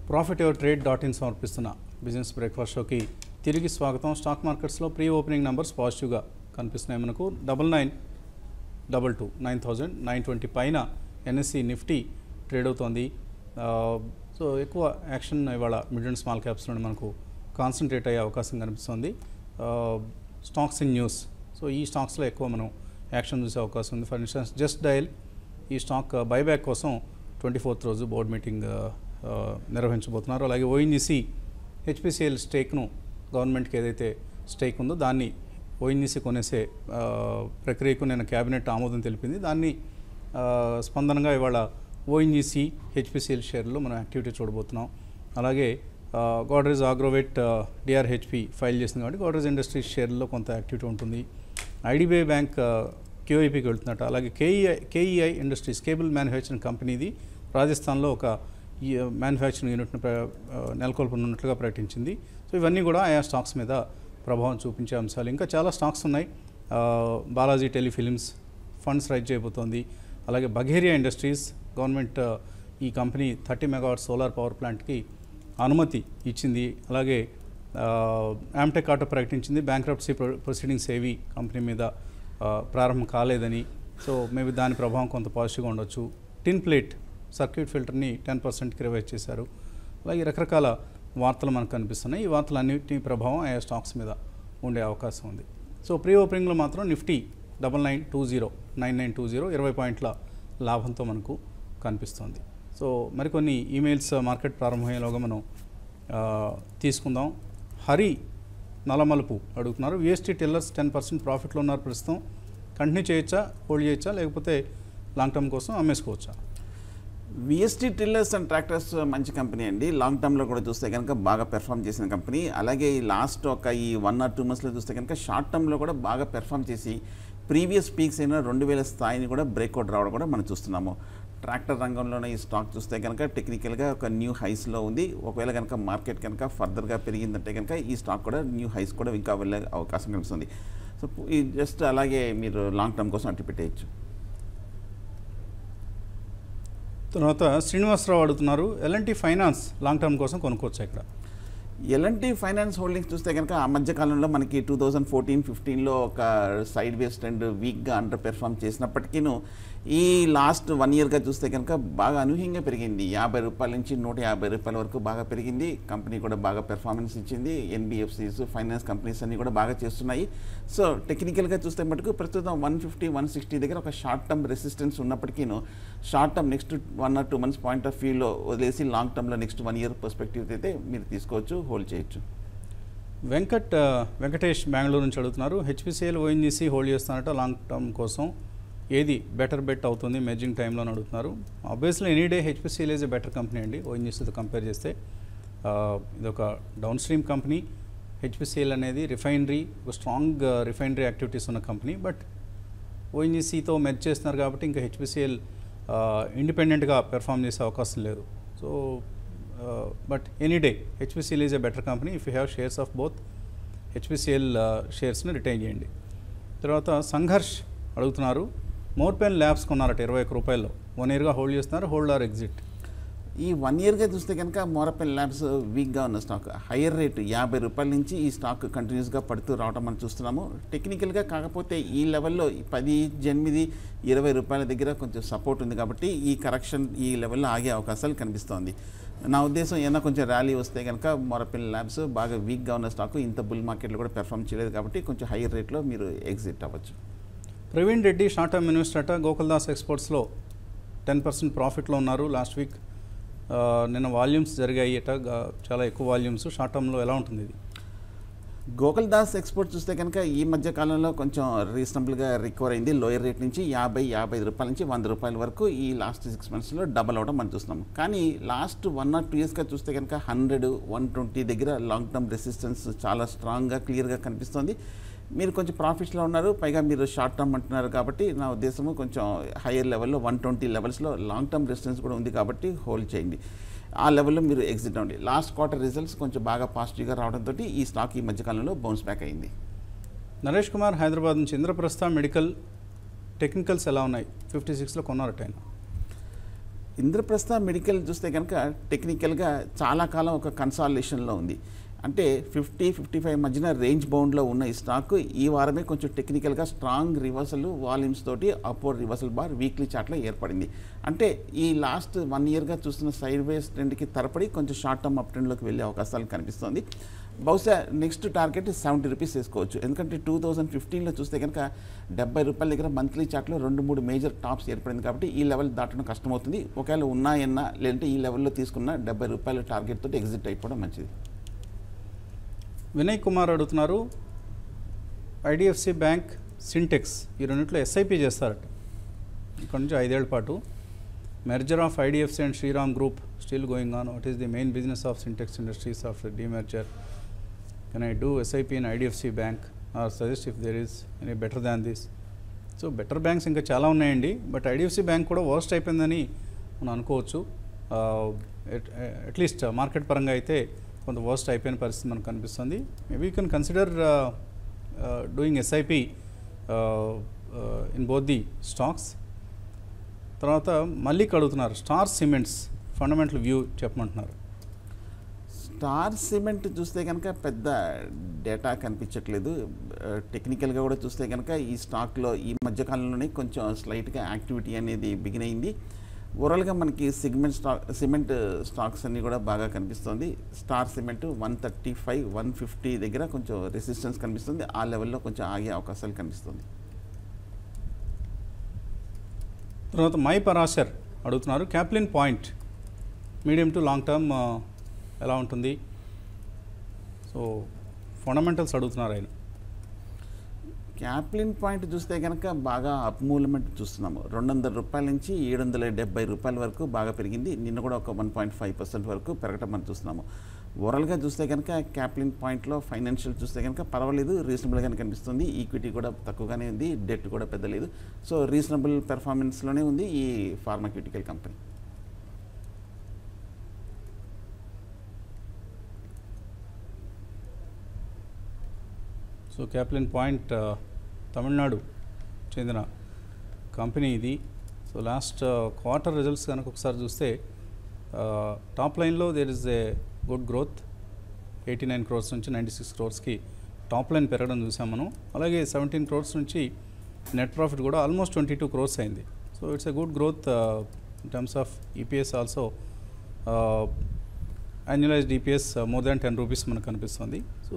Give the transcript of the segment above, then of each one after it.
profitevertrade.in సమర్పిస్తున్న business breakfast షోకి తిరిగి స్వాగతం. స్టాక్ మార్కెట్స్లో ప్రీ ఓపెనింగ్ నెంబర్స్ పాజిటివ్గా కనిపిస్తున్నాయి. మనకు 9922 పైన ఎన్ఎస్సి నిఫ్టీ ట్రేడ్ అవుతోంది. సో ఎక్కువ యాక్షన్ ఇవాళ మిడ్ అండ్ స్మాల్ క్యాప్స్లో మనకు కాన్సన్ట్రేట్ అయ్యే అవకాశం కనిపిస్తుంది. స్టాక్స్ ఇన్ న్యూస్, సో ఈ స్టాక్స్లో ఎక్కువ మనం యాక్షన్ చూసే అవకాశం ఉంది. ఫర్ ఇన్స్టెన్స్ జస్ట్ డయల్ ఈ స్టాక్ బైబ్యాక్ కోసం 24th రోజు బోర్డ్ మీటింగ్ నిర్వహించబోతున్నారు. అలాగే ఓఎన్జీసీ హెచ్పిసిఎల్ స్టేక్ను గవర్నమెంట్కి ఏదైతే స్టేక్ ఉందో దాన్ని ఓఎన్జీసీ కొనేసే ప్రక్రియకు నేను క్యాబినెట్ ఆమోదం తెలిపింది. దాన్ని స్పందనగా ఇవాళ ఓఎన్జీసీ హెచ్పిసిఎల్ షేర్లో మనం యాక్టివిటీ చూడబోతున్నాం. అలాగే గోడ్రేజ్ అగ్రోవేట్ డిఆర్హెచ్పి ఫైల్ చేసింది కాబట్టి గోడ్రేజ్ ఇండస్ట్రీస్ షేర్లో కొంత యాక్టివిటీ ఉంటుంది. ఐడిబిఐ బ్యాంక్ క్యూఐపికి వెళ్తున్నట్టు. అలాగే కేఈఐ ఇండస్ట్రీస్ కేబుల్ మ్యానుఫ్యాక్చరింగ్ కంపెనీది రాజస్థాన్లో ఒక మ్యానుఫ్యాక్చరింగ్ యూనిట్ను నెలకొల్పనున్నట్లుగా ప్రకటించింది. సో ఇవన్నీ కూడా ఆయా స్టాక్స్ మీద ప్రభావం చూపించే అంశాలు. ఇంకా చాలా స్టాక్స్ ఉన్నాయి. బాలాజీ టెలిఫిలిమ్స్ ఫండ్స్ రైజ్ చేయబోతోంది. అలాగే బఘేరియా ఇండస్ట్రీస్ గవర్నమెంట్ ఈ కంపెనీ 30 మెగావాట్ సోలార్ పవర్ ప్లాంట్కి అనుమతి ఇచ్చింది. అలాగే యామ్టెక్ ఆటో ప్రకటించింది బ్యాంక్రప్సీ ప్రొసీడింగ్స్ ఏవి కంపెనీ మీద ప్రారంభం కాలేదని. సో మేబీ దాని ప్రభావం కొంత పాజిటివ్గా ఉండొచ్చు. టిన్ ప్లేట్ సర్క్యూట్ ఫిల్టర్ని 10%కి రివైజ్ చేశారు. అలాగే రకరకాల వార్తలు మనకు కనిపిస్తున్నాయి. ఈ వార్తలన్నింటి ప్రభావం ఆయా స్టాక్స్ మీద ఉండే అవకాశం ఉంది. సో ప్రీ ఓపెనింగ్లో మాత్రం నిఫ్టీ 9920 20 పాయింట్ల లాభంతో మనకు కనిపిస్తుంది. సో మరికొన్ని ఈమెయిల్స్ మార్కెట్ ప్రారంభమయ్యేలోగా మనం తీసుకుందాం. హరి నలమలుపు అడుగుతున్నారు, విఎస్టీ టెల్లర్స్ 10% ప్రాఫిట్లో ఉన్నారు ప్రస్తుతం, కంటిన్యూ చేయొచ్చా, హోల్డ్ చేయొచ్చా, లేకపోతే లాంగ్ టర్మ్ కోసం అమ్మేసుకోవచ్చా? విఎస్టీ టిల్లర్స్ అండ్ ట్రాక్టర్స్ మంచి కంపెనీ అండి. లాంగ్ టర్మ్లో కూడా చూస్తే కనుక బాగా పెర్ఫామ్ చేసిన కంపెనీ. అలాగే ఈ లాస్ట్ ఒక 1 or 2 monthsలో చూస్తే కనుక షార్ట్ టర్మ్లో కూడా బాగా పెర్ఫామ్ చేసి ప్రీవియస్ పీక్స్ అయిన 2000 స్థాయిని కూడా బ్రేక్అవుట్ రావడం కూడా మనం చూస్తున్నాము. ట్రాక్టర్ రంగంలోనే ఈ స్టాక్ చూస్తే కనుక టెక్నికల్గా ఒక న్యూ హైస్లో ఉంది. ఒకవేళ కనుక మార్కెట్ కనుక ఫర్దర్గా పెరిగిందంటే కనుక ఈ స్టాక్ కూడా న్యూ హైస్ కూడా ఇంకా వెళ్ళే అవకాశం కనిపిస్తుంది. సో ఈ జస్ట్ అలాగే మీరు లాంగ్ టర్మ్ కోసం అట్టి పెట్టేయచ్చు. తర్వాత శ్రీనివాసరావు అడుగుతున్నారు, ఎల్ఎన్టీ ఫైనాన్స్ లాంగ్ టర్మ్ కోసం కొనుక్కోవచ్చు ఇక్కడ? ఎల్ఎన్టీ ఫైనాన్స్ హోల్డింగ్స్ చూస్తే కనుక ఆ మధ్యకాలంలో మనకి 2014-15లో ఒక సైడ్ వేస్ ట్రెండ్ వీక్గా అండర్ పెర్ఫామ్ చేసినప్పటికీ ఈ లాస్ట్ 1 yearగా చూస్తే కనుక బాగా అనూహ్యంగా పెరిగింది. 50 రూపాయల నుంచి 150 రూపాయల వరకు బాగా పెరిగింది. కంపెనీ కూడా బాగా పెర్ఫార్మెన్స్ ఇచ్చింది. ఎన్బిఎఫ్సిస్ ఫైనాన్స్ కంపెనీస్ అన్నీ కూడా బాగా చేస్తున్నాయి. సో టెక్నికల్గా చూస్తే మటుకు ప్రస్తుతం 150-160 దగ్గర ఒక షార్ట్ టర్మ్ రెసిస్టెన్స్ ఉన్నప్పటికీ short term next 1 or 2 months point of వ్యూలో వదిలేసి లాంగ్ టర్మ్లో నెక్స్ట్ 1 year పర్స్పెక్టివ్ అయితే మీరు తీసుకోవచ్చు, హోల్డ్ చేయొచ్చు. వెంకటేష్ బెంగళూరు నుంచి అడుగుతున్నారు, హెచ్పిసిఎల్ ఓఎన్జీసీ హోల్డ్ చేస్తానట లాంగ్ టర్మ్ కోసం, ఏది బెటర్ బెట్ అవుతుంది మెర్జింగ్ టైంలో అడుగుతున్నారు. Obviously any day HPCL is a better company అండి. ఓఎన్జీసీతో కంపేర్ చేస్తే ఇదొక డౌన్ స్ట్రీమ్ కంపెనీ. హెచ్పిసిఎల్ అనేది రిఫైనరీ, ఒక స్ట్రాంగ్ రిఫైనరీ యాక్టివిటీస్ ఉన్న కంపెనీ. బట్ ఓఎన్జీసీతో మెర్జ్ చేస్తున్నారు కాబట్టి ఇంకా హెచ్పిసిఎల్ ఇండిపెండెంట్గా పెర్ఫామ్ చేసే అవకాశం లేదు. So but any day HPCL is a better company. If you have shares of both HPCL షేర్స్ని retain చేయండి. తర్వాత సంఘర్ష్ అడుగుతున్నారు, మోర్పెన్ ల్యాబ్స్ కొన్నారట 21 రూపాయల్లో, 1 yearగా హోల్డ్ చేస్తున్నారు, హోల్డ్ ఆర్ ఎగ్జిట్? ఈ 1 yearగా చూస్తే కనుక మోర్పెన్ ల్యాబ్స్ వీక్గా ఉన్న స్టాక్. హయ్యర్ రేటు 50 రూపాయల నుంచి ఈ స్టాక్ కంటిన్యూస్గా పడుతూ రావడం మనం చూస్తున్నాము. టెక్నికల్గా కాకపోతే ఈ లెవెల్లో 10, 8, 20 రూపాయల దగ్గర కొంచెం సపోర్ట్ ఉంది కాబట్టి ఈ కరెక్షన్ ఈ లెవెల్లో ఆగే అవకాశాలు కనిపిస్తోంది. నా ఉద్దేశం ఏమైనా కొంచెం ర్యాలీ వస్తే కనుక మోర్పెన్ ల్యాబ్స్ బాగా వీక్గా ఉన్న స్టాక్, ఇంత బుల్ మార్కెట్లో కూడా పెర్ఫామ్ చేయలేదు కాబట్టి కొంచెం హయ్యర్ రేట్లో మీరు ఎగ్జిట్ అవ్వచ్చు. Praveen Reddy short term investor అట, గోకుల్దాస్ ఎక్స్పోర్ట్స్లో 10% ప్రాఫిట్లో ఉన్నారు. లాస్ట్ వీక్ నిన్న వాల్యూమ్స్ జరిగాయి అట, చాలా ఎక్కువ వాల్యూమ్స్. షార్ట్ టర్మ్లో ఎలా ఉంటుంది ఇది? గోకుల్దాస్ ఎక్స్పోర్ట్ చూస్తే కనుక ఈ మధ్య కాలంలో కొంచెం రీజనబుల్గా రికవర్ అయింది. లోయర్ రేట్ నుంచి 50-55 రూపాయల నుంచి 100 రూపాయల వరకు ఈ లాస్ట్ 6 monthsలో డబల్ అవడం మనం చూస్తున్నాము. కానీ లాస్ట్ 1 or 2 yearsగా చూస్తే కనుక 100-120 దగ్గర లాంగ్ టర్మ్ రెసిస్టెన్స్ చాలా స్ట్రాంగ్గా క్లియర్గా కనిపిస్తుంది. మీరు కొంచెం ప్రాఫిట్స్లో ఉన్నారు, పైగా మీరు షార్ట్ టర్మ్ అంటున్నారు కాబట్టి నా ఉద్దేశము కొంచెం హయ్యర్ లెవెల్లో 120 లెవెల్స్లో లాంగ్ టర్మ్ రెసిస్టెన్స్ కూడా ఉంది కాబట్టి హోల్డ్ చేయండి. ఆ లెవెల్లో మీరు ఎగ్జిట్ అవ్వండి. లాస్ట్ క్వార్టర్ రిజల్ట్స్ కొంచెం బాగా పాజిటివ్గా రావడంతో ఈ స్టాక్ ఈ మధ్యకాలంలో బౌన్స్ బ్యాక్ అయింది. నరేష్ కుమార్ హైదరాబాద్ నుంచి, ఇంద్రప్రస్థ మెడికల్ టెక్నికల్స్ ఎలా ఉన్నాయి? 56లో కొన్నారట ఆయన. ఇంద్రప్రస్థ మెడికల్ చూస్తే కనుక టెక్నికల్గా చాలా కాలం ఒక కన్సాలిడేషన్లో ఉంది. అంటే 50-55 మధ్యన రేంజ్ బౌండ్లో ఉన్న ఈ స్టాక్ ఈ వారమే కొంచెం టెక్నికల్గా స్ట్రాంగ్ రివర్సల్ వాల్యూమ్స్ తోటి అప్వర్డ్ రివర్సల్ బార్ వీక్లీ చార్ట్లో ఏర్పడింది. అంటే ఈ లాస్ట్ 1 ఇయర్గా చూస్తున్న సైడ్ వేస్ ట్రెండ్కి తరపడి కొంచెం షార్ట్ టర్మ్ అప్ ట్రెండ్లోకి వెళ్ళే అవకాశాలు కనిపిస్తుంది. బహుశా నెక్స్ట్ టార్గెట్ 70 రూపీస్ వేసుకోవచ్చు. ఎందుకంటే 2015లో చూస్తే కనుక 70 రూపాయల దగ్గర మంత్లీ చార్ట్లో 2-3 మేజర్ టాప్స్ ఏర్పడింది కాబట్టి ఈ లెవెల్ దాటడం కష్టమవుతుంది. ఒకవేళ ఉన్నాయన్నా లేదంటే ఈ లెవెల్లో తీసుకున్న 70 రూపాయల టార్గెట్ తోటి ఎగ్జిట్ అయిపోవడం మంచిది. వినయ్ కుమార్ అడుగుతున్నారు, ఐడిఎఫ్సి బ్యాంక్, సింటెక్స్ ఈ రెండింటిలో ఎస్ఐపి చేస్తారట ఇక్కడ నుంచి 5 ఏళ్ల పాటు. Merger of IDFC and Shriram group still going on. What is the main business of Sintex industries after demerger? Can I do SIP in IDFC bank or suggest if there is any better than this? So better banks ఇంకా చాలా ఉన్నాయండి, but IDFC bank కూడా worst అయిపోయిందని మనం అనుకోవచ్చు. At least market పరంగా అయితే కొంత వర్స్ట్ అయిపోయిన పరిస్థితి మనకు కనిపిస్తుంది. Maybe you can consider doing SIP in both the stocks. తర్వాత మళ్ళీ అడుగుతున్నారు, స్టార్ సిమెంట్స్ ఫండమెంటల్ వ్యూ చెప్పమంటున్నారు. స్టార్ సిమెంట్ చూస్తే కనుక పెద్ద డేటా కనిపించట్లేదు. టెక్నికల్గా కూడా చూస్తే కనుక ఈ స్టాక్లో ఈ మధ్యకాలంలోనే కొంచెం స్లైట్గా యాక్టివిటీ అనేది బిగిన్ అయింది. ఓవరాల్గా మనకి సిమెంట్ స్టాక్స్ అన్నీ కూడా బాగా కనిపిస్తుంది. స్టార్ సిమెంట్ 135-150 దగ్గర కొంచెం రెసిస్టెన్స్ కనిపిస్తుంది. ఆ లెవెల్లో కొంచెం ఆగే అవకాశాలు కనిపిస్తుంది. తర్వాత మై పరాశర్ అడుగుతున్నారు, Caplin point medium to long term ఎలా ఉంటుంది? సో ఫండమెంటల్స్ అడుగుతున్నారు ఆయన. క్యాప్లిన్ పాయింట్ చూస్తే కనుక బాగా అప్ మూవ్మెంట్ చూస్తున్నాము. 200 రూపాయల నుంచి 770 రూపాయల వరకు బాగా పెరిగింది. నిన్న కూడా ఒక 1.5% వరకు పెరగటం మనం చూస్తున్నాము. ఓవరాల్గా చూస్తే కనుక క్యాప్లిన్ పాయింట్లో ఫైనాన్షియల్ చూస్తే కనుక పర్వాలేదు, రీజనబుల్గానే కనిపిస్తుంది. ఈక్విటీ కూడా తక్కువగానే ఉంది, డెట్ కూడా పెద్ద లేదు. సో రీజనబుల్ పెర్ఫార్మెన్స్లోనే ఉంది ఈ pharmaceutical company. So Caplin point Tamil Nadu చెందిన కంపెనీ ఇది. సో లాస్ట్ క్వార్టర్ రిజల్ట్స్ కనుక ఒకసారి చూస్తే టాప్ లైన్లో there is a good growth. 89 crores నుంచి 96 crores టాప్ లైన్ పెరగడం చూసాం మనం. అలాగే 17 crores నుంచి నెట్ ప్రాఫిట్ కూడా ఆల్మోస్ట్ 22 crores అయింది. So it's a good growth in terms of EPS also. Annualised EPS more than 10 rupees మనకు కనిపిస్తుంది. సో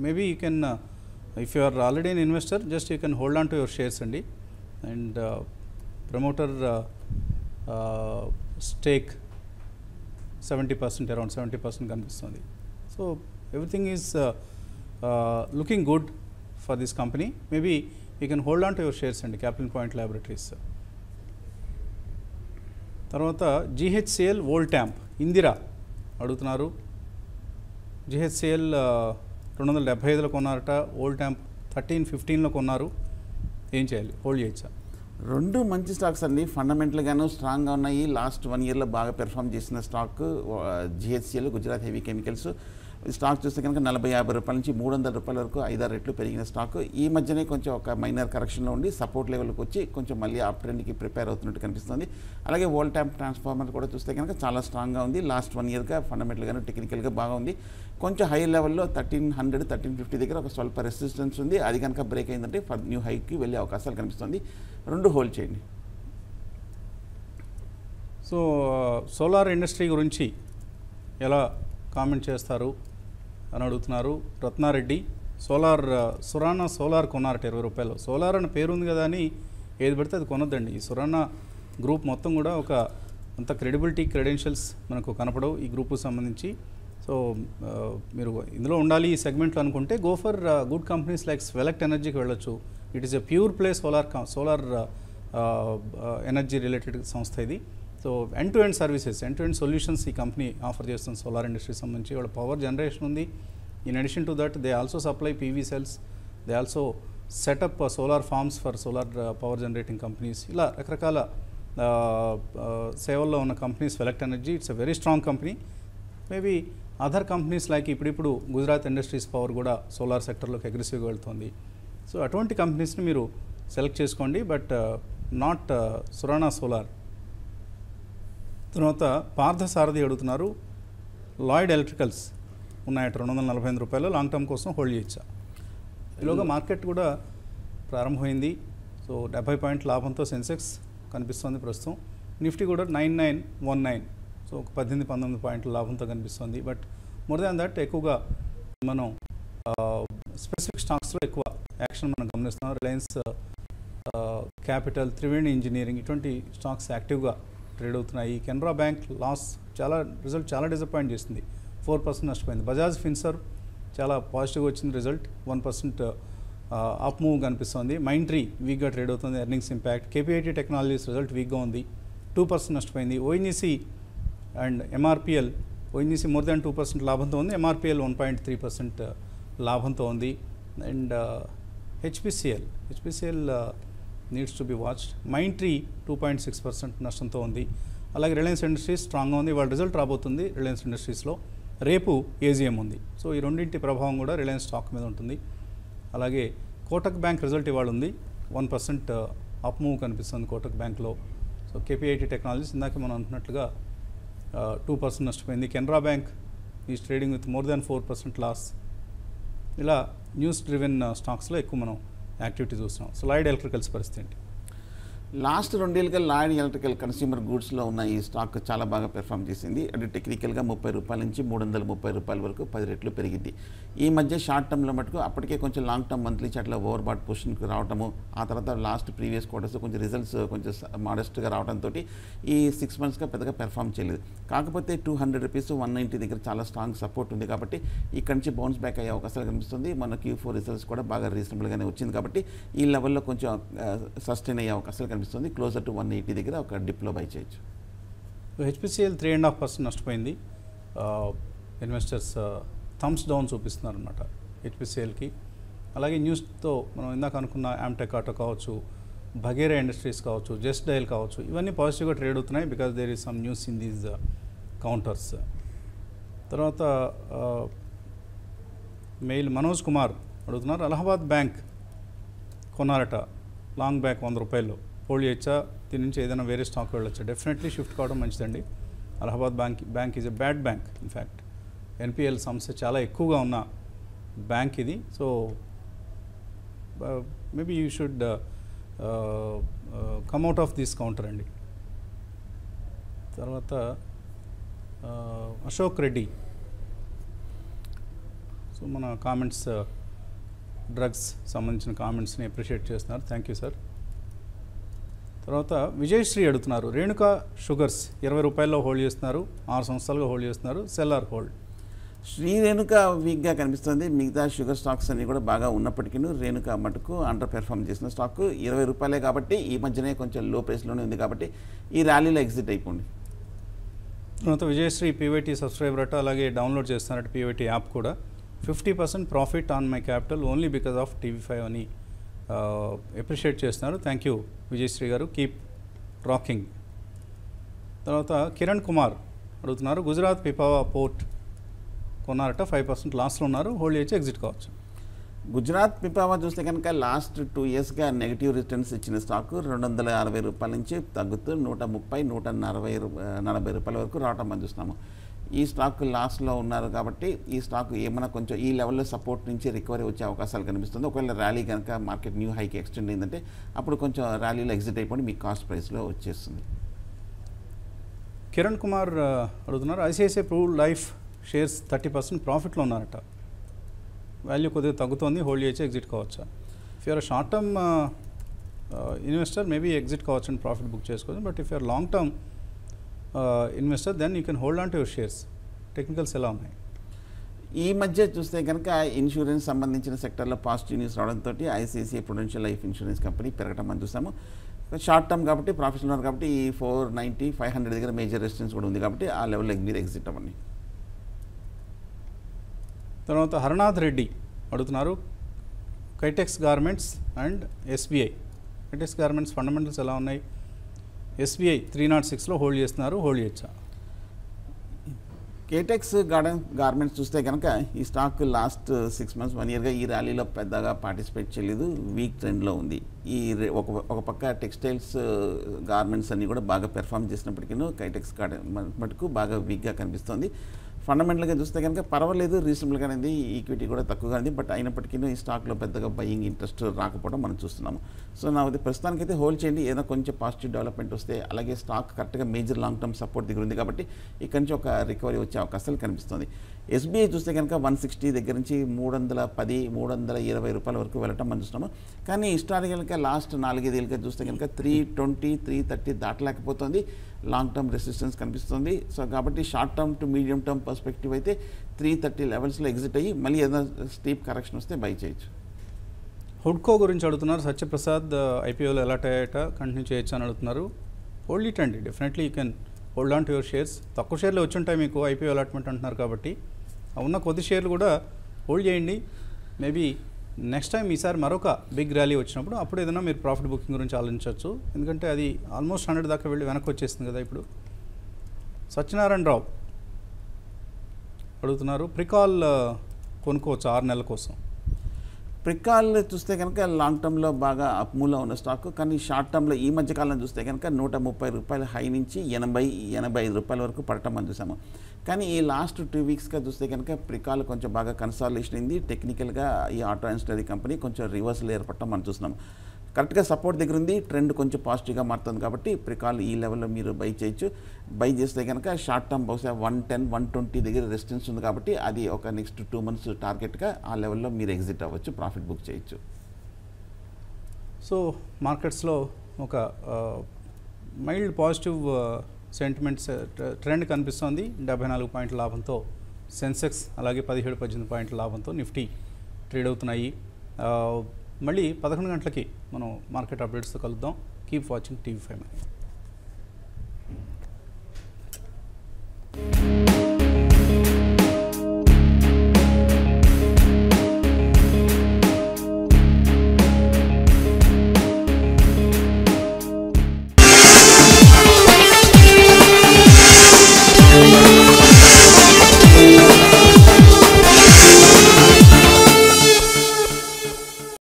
మేబీ యూ కెన్, if you are already an investor, just you can hold on to your shares and promoter stake 70%, around 70% కనిపిస్తుంది. So everything is looking good for this company. Maybe you can hold on to your shares and Caplin Point Laboratories. తర్వాత GHCL Voltamp Indira అడుగుతున్నారు. GHCL 275లో కొన్నారట, Voltamp 13-15లో కొన్నారు. ఏం చేయాలి, hold చేయొచ్చా? రెండు మంచి stocks అండి, ఫండమెంటల్గాను స్ట్రాంగ్గా ఉన్నాయి. లాస్ట్ 1 ఇయర్లో బాగా పెర్ఫామ్ చేసిన stock GHCL, Gujarat heavy chemicals. ఈ స్టాక్ చూస్తే కనుక 40-50 రూపాయల నుంచి 300 రూపాయల వరకు 5-6 రెట్లు పెరిగిన స్టాక్. ఈ మధ్యనే కొంచెం ఒక మైనర్ కరెక్షన్లో ఉండి సపోర్ట్ లెవెల్కి వచ్చి కొంచెం మళ్ళీ అప్ ట్రెండ్కి ప్రిపేర్ అవుతున్నట్టు కనిపిస్తుంది. అలాగే Voltamp ట్రాన్స్ఫార్మర్ కూడా చూస్తే కనుక చాలా స్ట్రాంగ్గా ఉంది. లాస్ట్ 1 ఇయర్గా ఫండమెంటల్గాను టెక్నికల్గా బాగా ఉంది. కొంచెం హై లెవెల్లో 1300-1350 దగ్గర ఒక స్వల్ప రెసిస్టెన్స్ ఉంది. అది కనుక బ్రేక్ అయిందంటే న్యూ హైకి వెళ్ళే అవకాశాలు కనిపిస్తుంది. రెండు హోల్డ్ చేయండి. సో సోలార్ ఇండస్ట్రీ గురించి ఎలా కామెంట్ చేస్తారు అని అడుగుతున్నారు రత్నారెడ్డి. సురానా సోలార్ కొన్నారట 20 రూపాయలు. సోలార్ అని పేరు ఉంది కదా అని ఏది పడితే అది కొనొద్దండి. ఈ సురానా గ్రూప్ మొత్తం కూడా ఒక అంత క్రెడిషియల్స్ మనకు కనపడవు ఈ గ్రూప్కు సంబంధించి. సో మీరు ఇందులో ఉండాలి ఈ సెగ్మెంట్లో అనుకుంటే go for good companies like Swelect ఎనర్జీకి వెళ్ళొచ్చు. It is a pure play solar energy related సంస్థ ఇది. So end to end services, end to end solutions ఈ కంపెనీ ఆఫర్ చేస్తుంది సోలార్ ఇండస్ట్రీకి సంబంధించి. వాళ్ళ పవర్ జనరేషన్ ఉంది. In addition to that they also supply PV cells, they also setup solar farms for solar power generating companies. ఇలా రకరకాల సేవల్లో ఉన్న companies Swelect energy. It's a very strong company. Maybe other companies like ఇప్పుడు Gujarat industries power కూడా solar సెక్టర్లోకి అగ్రెసివ్గా వెళ్తుంది. So అటువంటి కంపెనీస్ని మీరు సెలెక్ట్ చేసుకోండి, బట్ నాట్ సురానా సోలార్. తర్వాత పార్థసారథి అడుగుతున్నారు, లాయిడ్ ఎలక్ట్రికల్స్ ఉన్నాయట 248 రూపాయలు, లాంగ్ టర్మ్ కోసం హోల్డ్ చేయొచ్చా? ఈలోగా మార్కెట్ కూడా ప్రారంభమైంది. సో 70 పాయింట్ లాభంతో సెన్సెక్స్ కనిపిస్తుంది ప్రస్తుతం. నిఫ్టీ కూడా 9919, సో ఒక 18-19 పాయింట్ల లాభంతో కనిపిస్తుంది. బట్ మోర్ దాన్ దట్ ఎక్కువగా మనం స్పెసిఫిక్ స్టాక్స్లో ఎక్కువ యాక్షన్ మనం గమనిస్తున్నాం. రిలయన్స్ క్యాపిటల్, త్రివేణి ఇంజనీరింగ్ ఇటువంటి స్టాక్స్ యాక్టివ్గా ట్రేడ్ అవుతున్నాయి. కెనరా బ్యాంక్ లాస్ రిజల్ట్ చాలా డిసప్పాయింట్ చేసింది, 4% నష్టపోయింది. బజాజ్ ఫిన్సర్వ్ చాలా పాజిటివ్గా వచ్చింది రిజల్ట్, 1% అప్ మూవ్ కనిపిస్తుంది. మైండ్ ట్రీ వీక్గా ట్రేడ్ అవుతుంది, earnings impact. KPIT technologies result వీక్గా ఉంది, 2% నష్టపోయింది. ONGC and MRPL, ONGC more than 2% లాభంతో ఉంది, ఎంఆర్పిఎల్ 1.3% లాభంతో ఉంది. And HPCL needs to be watched. Mind tree 2.6% నష్టంతో ఉంది. అలాగే రిలయన్స్ ఇండస్ట్రీస్ స్ట్రాంగ్గా ఉంది, వాళ్ళ రిజల్ట్ రాబోతుంది రిలయన్స్ ఇండస్ట్రీస్లో. రేపు ఏజిఎం ఉంది, సో ఈ రెండింటి ప్రభావం కూడా రిలయన్స్ స్టాక్ మీద ఉంటుంది. అలాగే కోటక్ బ్యాంక్ రిజల్ట్ ఇవాళ ఉంది, 1% అప్ మూవ్ కనిపిస్తుంది కోటక్ బ్యాంక్లో. సో కేపీఐటీ టెక్నాలజీస్ ఇందాక మనం అంటున్నట్లుగా 2% నష్టపోయింది. Canara bank is trading with more than 4% loss. ఇలా న్యూస్ డ్రివెన్ స్టాక్స్లో ఎక్కువ మనం యాక్టివిటీ చూస్తున్నాం. సో లాయిడ్ ఎలక్ట్రికల్స్ పరిస్థితి ఏంటి? లాస్ట్ 2 ఏళ్ళుగా లాయిడ్ ఎలక్ట్రికల్ కన్స్యూమర్ గూడ్స్లో ఉన్న ఈ స్టాక్ చాలా బాగా పెర్ఫామ్ చేసింది. అది టెక్నికల్గా 30 రూపాయల నుంచి 330 రూపాయల వరకు 10 రెట్లు పెరిగింది. ఈ మధ్య షార్ట్ టర్మ్లో మటుకు అప్పటికే కొంచెం లాంగ్ టర్మ్ మంత్లీ చార్ట్లో ఓవర్ బాట్ పొజిషన్కి రావటము, ఆ తర్వాత లాస్ట్ ప్రీవియస్ క్వార్టర్స్ కొంచెం రిజల్ట్స్ కొంచెం మోడెస్ట్గా రావడంతో ఈ 6 మంత్స్గా పెద్దగా పెర్ఫామ్ చేయలేదు. కాకపోతే 200 రూపీస్ 190 దగ్గర చాలా స్ట్రాంగ్ సపోర్ట్ ఉంది కాబట్టి ఇక్కడి నుంచి బౌన్స్ బ్యాక్ అయ్యే అవకాశాలు కనిపిస్తుంది. మన Q4 రిజల్ట్స్ కూడా బాగా రీజనబుల్గానే వచ్చింది కాబట్టి ఈ లెవెల్లో కొంచెం సస్టైన్ అయ్యే అవకాశాలు కనిపిస్తుంది. క్లోజర్ టు 180 దగ్గర ఒక డిప్లో బై చేయొచ్చు. హెచ్పిసిఎల్ 3.5% నష్టపోయింది. ఇన్వెస్టర్స్ థమ్స్ డౌన్ చూపిస్తున్నారు అనమాట హెచ్పిసిఎల్కి. అలాగే న్యూస్తో మనం ఇందాక అనుకున్న యామ్టెక్ ఆటో కావచ్చు, బగేరా ఇండస్ట్రీస్ కావచ్చు, జస్ట్ డయల్ కావచ్చు, ఇవన్నీ పాజిటివ్గా ట్రేడ్ అవుతున్నాయి because there is some news in these counters. తర్వాత మెయిల్ మనోజ్ కుమార్ అడుగుతున్నారు, అలహాబాద్ బ్యాంక్ కొన్నారట, లాంగ్ బ్యాక్ 100 రూపాయలు హోల్డ్ చేయొచ్చా? దీని నుంచి ఏదైనా వేరే స్టాక్ వెళ్ళొచ్చా? డెఫినెట్లీ షిఫ్ట్ కావడం మంచిదండి. Allahabad bank is a bad bank. In fact NPL సమస్య చాలా ఎక్కువగా ఉన్న బ్యాంక్ ఇది. సో మేబీ you should come out of this counter అండి. తర్వాత అశోక్ రెడ్డి, సో మన కామెంట్స్ డ్రగ్స్ సంబంధించిన కామెంట్స్ని అప్రిషియేట్ చేస్తున్నారు, థ్యాంక్ యూ సార్. తర్వాత విజయశ్రీ అడుగుతున్నారు, రేణుకా షుగర్స్ 20 రూపాయల్లో హోల్డ్ చేస్తున్నారు, 6 సంవత్సరాలుగా హోల్డ్ చేస్తున్నారు, sell or hold? Shree Renuka వీక్గా కనిపిస్తుంది. మిగతా షుగర్ స్టాక్స్ అన్నీ కూడా బాగా ఉన్నప్పటికీ రేణుక మటుకు అండర్ పెర్ఫామ్ చేసిన స్టాక్ 20 రూపాయలే కాబట్టి ఈ మధ్యనే కొంచెం లో ప్రైస్లోనే ఉంది కాబట్టి ఈ ర్యాలీలో ఎగ్జిట్ అయిపోండి. తర్వాత విజయశ్రీ పీవైటీ సబ్స్క్రైబర్ అట, అలాగే డౌన్లోడ్ చేస్తున్నారట పీవైటీ యాప్ కూడా. 50% profit on my capital only because of TV5 అని అప్రిషియేట్ చేస్తున్నారు, థ్యాంక్ యూ విజయశ్రీ గారు, కీప్ రాకింగ్. తర్వాత కిరణ్ కుమార్ అడుగుతున్నారు, గుజరాత్ పిపావా పోర్ట్ కొన్నారట, 5% లాస్లో ఉన్నారు, హోల్డ్ చేసి ఎగ్జిట్ కావచ్చు? గుజరాత్ పిపావా చూస్తే కనుక లాస్ట్ 2 ఇయర్స్గా నెగిటివ్ రిటర్న్స్ ఇచ్చిన స్టాక్ 260 రూపాయల నుంచి తగ్గుతూ 130-140 రూపాయల వరకు రావటం మనం చూస్తున్నాము. ఈ స్టాక్ లాస్లో ఉన్నారు కాబట్టి ఈ స్టాక్ ఏమైనా కొంచెం ఈ లెవెల్లో సపోర్ట్ నుంచి రికవరీ వచ్చే అవకాశాలు కనిపిస్తుంది. ఒకవేళ ర్యాలీ కనుక మార్కెట్ న్యూ హైకి ఎక్స్టెండ్ అయిందంటే అప్పుడు కొంచెం ర్యాలీలో ఎగ్జిట్ అయిపోయి మీ కాస్ట్ ప్రైస్లో వచ్చేస్తుంది. కిరణ్ కుమార్ అడుగుతున్నారు, ఐసిఐసిఐ ప్రూ లైఫ్ షేర్స్ 30% ప్రాఫిట్లో ఉన్నారట, వాల్యూ కొద్దిగా తగ్గుతోంది, హోల్డ్ చేసి ఎగ్జిట్ కావచ్చా? If you're short term investor maybe exit కావచ్చు అండ్ ప్రాఫిట్ బుక్ చేసుకోవచ్చు. But if you're long term investor then you can hold on to your shares. Technicals ఎలా ఉన్నాయి? ఈ మధ్య చూస్తే కనుక ఇన్సూరెన్స్ సంబంధించిన సెక్టర్లో పాజిటివ్ న్యూస్ రావడంతో ICICI prudential life insurance company పెరగడం మనం చూసాము. షార్ట్ టర్మ్ కాబట్టి ప్రాఫిట్స్ ఉన్నారు కాబట్టి ఈ 490-500 దగ్గర మేజర్ రెసిస్టెన్స్ కూడా ఉంది కాబట్టి ఆ లెవెల్లో మీరు ఎగ్జిట్ అవ్వండి. తర్వాత హరనాథ్ రెడ్డి అడుగుతున్నారు, Kitex garments and SBI. Kitex garments fundamentals ఎలా ఉన్నాయి? ఎస్బీఐ 306లో హోల్డ్ చేస్తున్నారు, హోల్డ్ చేయొచ్చా? కేటెక్స్ గార్మెంట్స్ చూస్తే కనుక ఈ స్టాక్ లాస్ట్ 6 months 1 yearగా ఈ ర్యాలీలో పెద్దగా పార్టిసిపేట్ చేయలేదు, వీక్ ట్రెండ్లో ఉంది. ఒక పక్క టెక్స్టైల్స్ గార్మెంట్స్ అన్నీ కూడా బాగా పెర్ఫామ్ చేసినప్పటికీ కైటెక్స్ మటుకు బాగా వీక్గా కనిపిస్తుంది. ఫండమెంటల్గా చూస్తే కనుక పర్వాలేదు, రీజనబుల్గానే ఉంది, ఈక్విటీ కూడా తక్కువగా ఉంది. బట్ అయినప్పటికీ ఈ స్టాక్లో పెద్దగా బయింగ్ ఇంట్రెస్ట్ రాకపోవడం మనం చూస్తున్నాము. సో నా ప్రస్తుతానికైతే హోల్డ్ చేయండి, ఏదో కొంచెం పాజిటివ్ డెవలప్మెంట్ వస్తే, అలాగే స్టాక్ కరెక్ట్గా మేజర్ లాంగ్ టర్మ్ సపోర్ట్ దగ్గర ఉంది కాబట్టి ఇక్కడి నుంచి ఒక రికవరీ వచ్చే అవకాశాలు కనిపిస్తుంది. ఎస్బీఐ చూస్తే కనుక 160 దగ్గర నుంచి 310, 320 రూపాయల వరకు వెళ్ళటం మనం చూస్తున్నాము. కానీ హిస్టారికల్గా లాస్ట్ 4-5 ఏళ్ళుగా చూస్తే కనుక 320, 330 దాటలేకపోతుంది, లాంగ్ టర్మ్ రెసిస్టెన్స్ కనిపిస్తుంది. సో కాబట్టి short term two medium term perspective అయితే 330 లెవెల్స్లో ఎగ్జిట్ అయ్యి మళ్ళీ ఏదైనా స్టీప్ కరెక్షన్ వస్తే బై చేయొచ్చు. హుడ్కో గురించి అడుగుతున్నారు సత్యప్రసాద్, ఐపీఓలో ఎలా అయ్యాట కంటిన్యూ చేయొచ్చు అని అడుగుతున్నారు. హోల్డ్ ఇట్ అండి, definitely you can hold on to your shares. తక్కువ షేర్లు వచ్చి ఉంటాయి మీకు ఐపీఓ అలాట్మెంట్ అంటున్నారు కాబట్టి, ఉన్న కొద్ది షేర్లు కూడా హోల్డ్ చేయండి. మేబీ నెక్స్ట్ టైం ఈసారి మరొక బిగ్ ర్యాలీ వచ్చినప్పుడు అప్పుడు ఏదైనా మీరు ప్రాఫిట్ బుకింగ్ గురించి ఆలోచించవచ్చు. ఎందుకంటే అది ఆల్మోస్ట్ 100 దాకా వెళ్ళి వెనక్కి వచ్చేస్తుంది కదా ఇప్పుడు. సత్యనారాయణ రావు అడుగుతున్నారు, ప్రికాల్ కొనుక్కోవచ్చు 6 నెలల కోసం. ప్రికాల్ చూస్తే కనుక లాంగ్ టర్మ్లో బాగా అప్మూలో ఉన్న స్టాక్, కానీ షార్ట్ టర్మ్లో ఈ మధ్యకాలం చూస్తే కనుక 130 రూపాయల హై నుంచి 80-85 రూపాయల వరకు పడటం మనం చూసాము. కానీ ఈ లాస్ట్ 2 వీక్స్గా చూస్తే కనుక ప్రికాల్ కొంచెం బాగా కన్సాలిడేషన్ అయింది. టెక్నికల్గా ఈ ఆటో ఇన్స్టరీ కంపెనీ కొంచెం రివర్సల్ ఏర్పడటం మనం చూస్తున్నాం. కరెక్ట్గా సపోర్ట్ దగ్గర ఉంది, ట్రెండ్ కొంచెం పాజిటివ్గా మారుతుంది కాబట్టి ప్రికాల్ ఈ లెవెల్లో మీరు బై చేయొచ్చు. బై చేస్తే కనుక షార్ట్ టర్మ్ బహుశా 110, 120 దగ్గర రెసిస్టెన్స్ ఉంది కాబట్టి అది ఒక నెక్స్ట్ 2 months టార్గెట్గా ఆ లెవెల్లో మీరు ఎగ్జిట్ అవ్వచ్చు, ప్రాఫిట్ బుక్ చేయొచ్చు. సో మార్కెట్స్లో ఒక మైల్డ్ పాజిటివ్ సెంటిమెంట్స్ ట్రెండ్ కనిపిస్తోంది. 74 పాయింట్ల లాభంతో సెన్సెక్స్, అలాగే 17-18 పాయింట్ల లాభంతో నిఫ్టీ ట్రేడ్ అవుతున్నాయి. మళ్ళీ 11 గంటలకి మనం మార్కెట్ అప్డేట్స్తో కలుద్దాం. Keep watching TV5 Money.